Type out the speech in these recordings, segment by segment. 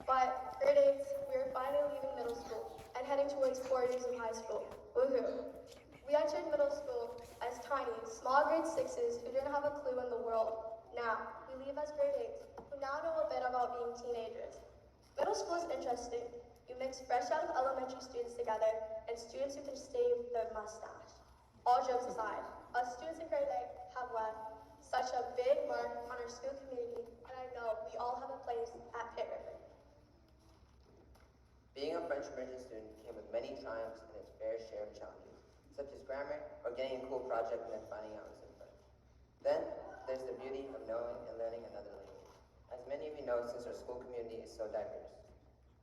But grade 8, we are finally leaving middle school and heading towards 4 years of high school. Woohoo! We entered middle school as tiny, small grade 6s who didn't have a clue in the world. Now, we leave as grade 8s who now know a bit about being teenagers. Middle school is interesting. You mix fresh out of elementary students together and students who can shave their mustache. All jokes aside, us students in grade 8 have left such a big mark on our school community, and I know we all have a place at Pitt River. Being a French immersion student came with many triumphs and its fair share of challenges, such as grammar or getting a cool project and then finding out it's in French. Then, there's the beauty of knowing and learning another language. As many of you know, since our school community is so diverse.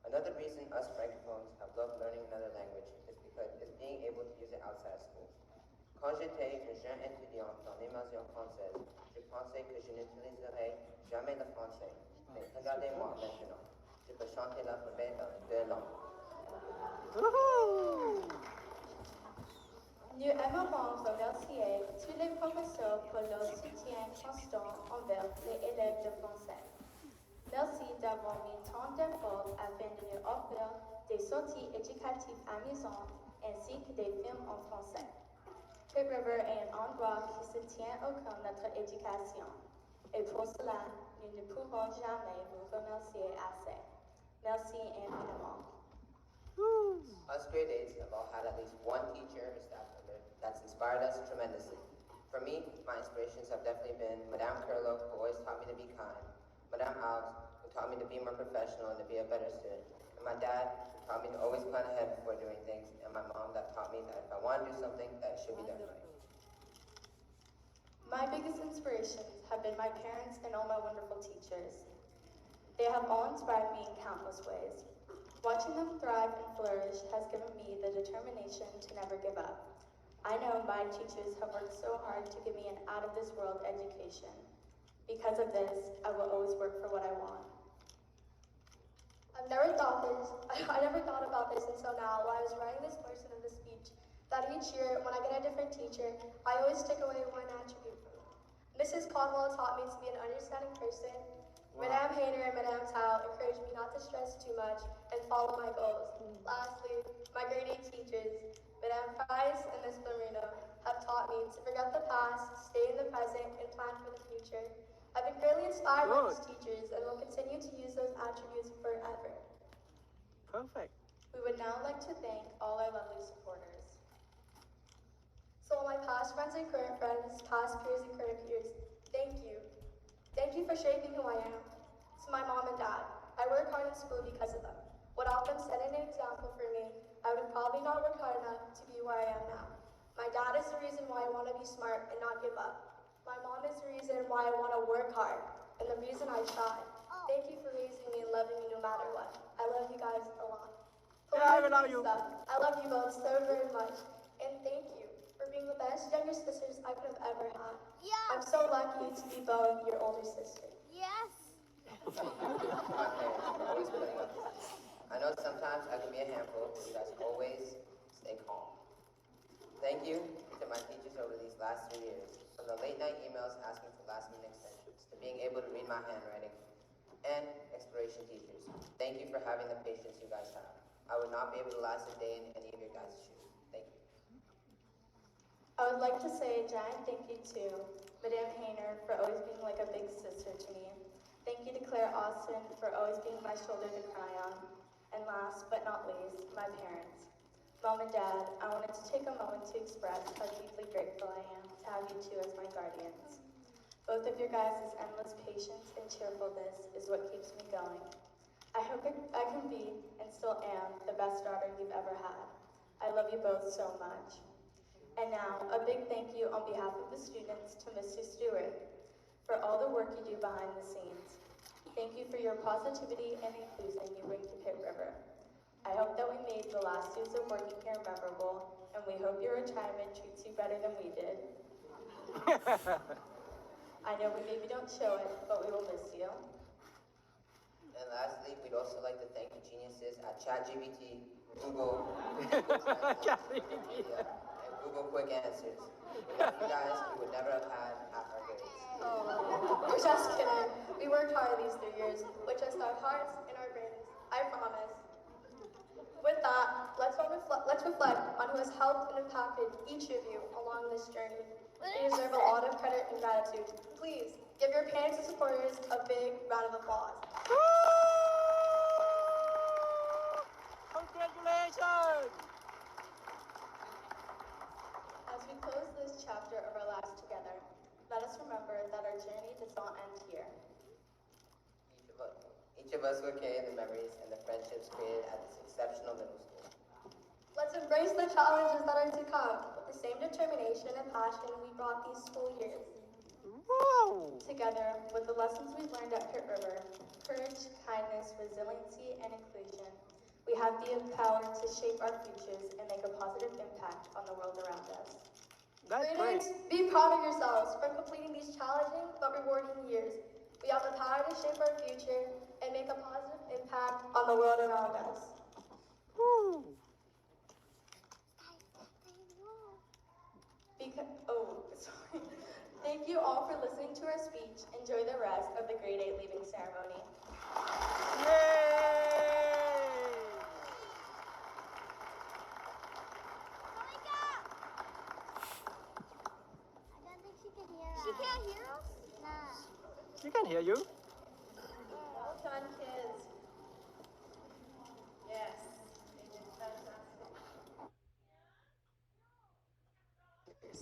Another reason us francophones have loved learning another language is being able to use it outside of school. Quand j'étais un jeune étudiant dans l'immersion française, je pensais que je n'utiliserais jamais le français. Mais regardez-moi maintenant, je peux chanter l'alphabet dans les deux langues. Nous aimerons remercier tous les professeurs pour leur soutien constant envers les élèves de français. Merci d'avoir mis tant d'efforts afin de nous offrir des sorties éducatives amusantes ainsi que des films en français. Pitt River est un endroit qui se tient au cœur de notre éducation. Et pour cela, nous ne pourrons jamais vous remercier assez. Merci infiniment. Us grade 8s have all had at least one teacher or staff member that's inspired us tremendously. For me, my inspirations have definitely been Madame Curlo, who always taught me to be kind, Madame Alves, who taught me to be more professional and to be a better student, and my dad, who taught me to always plan ahead before doing things, and my mom that taught me that if I want to do something, that it should be done right. My biggest inspirations have been my parents and all my wonderful teachers. They have all inspired me in countless ways. Watching them thrive and flourish has given me the determination to never give up. I know my teachers have worked so hard to give me an out-of-this-world education. Because of this, I will always work for what I want. I never thought about this until now while I was writing this portion of the speech, that each year, when I get a different teacher, I always take away one attribute from them. Mrs. Caldwell taught me to be an understanding person. Wow. Madame Hayner and Madame Tao encouraged me not to stress too much and follow my goals. Lastly, my grade 8 teachers, Madame Price and Miss Marino, have taught me to forget the past, stay in the present, and plan for the future. I've been greatly inspired by these teachers and will continue to use those attributes forever. Perfect. We would now like to thank all our lovely supporters. So all my past friends and current friends, past peers and current peers, thank you. Thank you for shaping who I am. To my mom and dad, I work hard in school because of them. Without them setting an example for me, I would probably not work hard enough to be where I am now. My dad is the reason why I want to be smart and not give up. My mom is the reason why I want to work hard and the reason I try. Thank you for raising me and loving me no matter what. I love you guys a lot. Yeah, I love you. I love you both so very much. And thank you for being the best younger sisters I could have ever had. Yeah. I'm so lucky to be both your older sister. Yes. Always putting up. I know sometimes I can be a handful, but you guys always stay calm. Thank you to my teachers over these last 3 years, from the late night emails asking for last minute extensions, to being able to read my handwriting, and exploration teachers. Thank you for having the patience you guys have. I would not be able to last a day in any of your guys' shoes. Thank you. I would like to say a giant thank you to Madame Hayner for always being like a big sister to me. Thank you to Claire Austin for always being my shoulder to cry on. And last but not least, my parents. Mom and Dad, I wanted to take a moment to express how deeply grateful I am to have you two as my guardians. Both of your guys' endless patience and cheerfulness is what keeps me going. I hope I can be, and still am, the best daughter you've ever had. I love you both so much. And now, a big thank you on behalf of the students to Mr. Stewart for all the work you do behind the scenes. Thank you for your positivity and inclusion you bring to Pitt River. I hope that we made the last years of working here memorable, and we hope your retirement treats you better than we did. I know we maybe don't show it, but we will miss you. And lastly, we'd also like to thank the geniuses at ChatGPT, Google, and Google Quick Answers. Without you guys, we would never have had half our grades. Oh, we're just kidding. We worked hard these 3 years with just our hearts and our brains. each of you along this journey. You deserve a lot of credit and gratitude. Please, give your parents and supporters a big round of applause. Congratulations! As we close this chapter of our lives together, let us remember that our journey does not end here. Each of us will carry the memories and the friendships created at this exceptional middle school. Let's embrace the challenges that are to come with the same determination and passion we brought these school years. Wow! Together, with the lessons we've learned at Pitt River, courage, kindness, resiliency, and inclusion, we have the power to shape our futures and make a positive impact on the world around us. That's great. Students, be proud of yourselves for completing these challenging but rewarding years. We have the power to shape our future and make a positive impact on the world around us. Woo! Sorry. Thank you all for listening to our speech. Enjoy the rest of the grade 8 leaving ceremony. Yay! I don't think she can hear us. She can't hear us? No. She can hear you. Well done, kids. Yes.